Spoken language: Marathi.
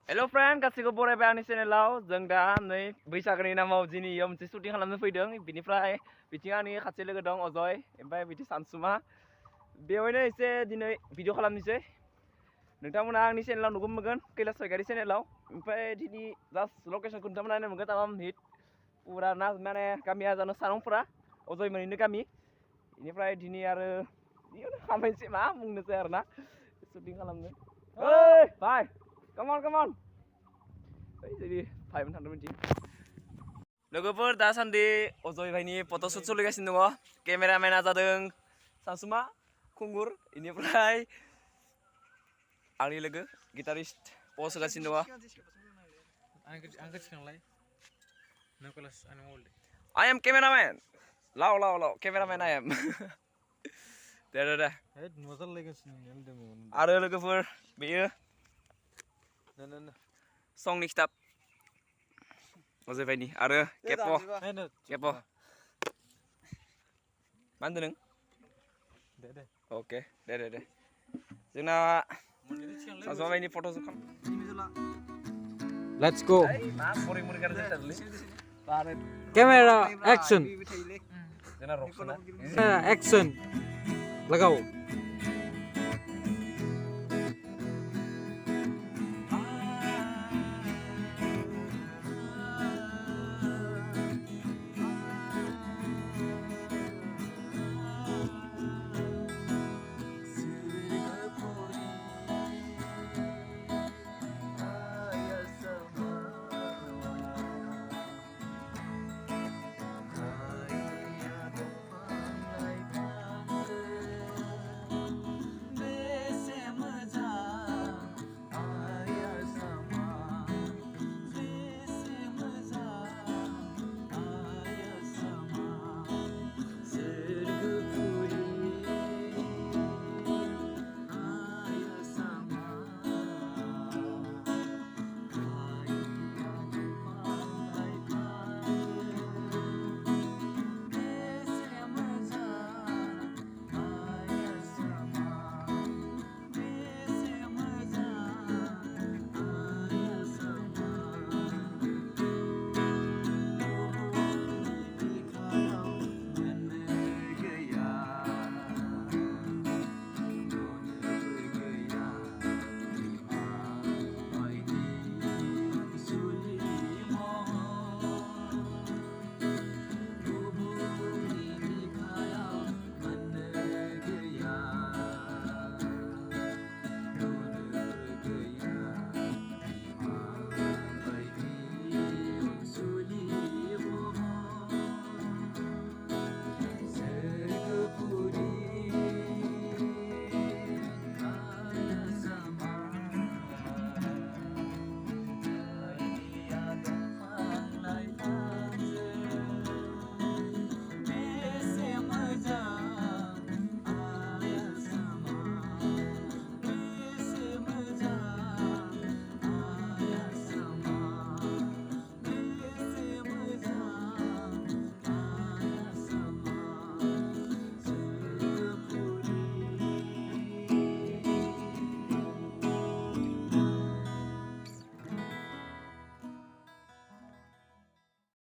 Hello friend, गासैखौबो बरायबाय आंनि चेनेलाव जों दा नै बैसागोनि नामाव दिनैयाव मोनसे शुटिं खालामनो फैदों बिनिफ्राय बिथिं आंनि खाथि लोगो दं अजय ओमफ्राय बिथिं सानसुमा बेवहायनो एसे दिनै भिडिअ खालामनोसै नोंथांमोना आंनि चेनेलाव नुगोन मोनगोन कैलाश स्वरगयारी चेनेलाव ओमफ्राय दिनै जास्ट लकेसनखौ नोंथांमोना नायनो मोनगोन तामाम हिट पुरा ना माने गामिया जानो सारंफोरा अजय मोननिनो गामि बेनिफ्राय दिनै आरो बेयावनो खालामनोसै मा बुंनोसै आरो ना शुटिं खालामनो ओइ भाइ come on jadi भाइमोन थांदोंमोन दि लोगोफोर दासान्दि अजय भाइनि फट'शुट सोलिगासिनो दङ केमेरामेना जादों सानसुमा खुंगुर बेनिफ्राय आंनि लोगो गिटारिस्ट पज होगासिनो दङ I am cameraman लाव cameraman I am दे आरो लोगोफोर बेयो संनि खिथाब अजय भाइनि आरो केप' मा होनदों नों अके दे जोंना सानसुमा भाइनि फट'शुट खालाम Let's go. Camera action. Action. Lagaw.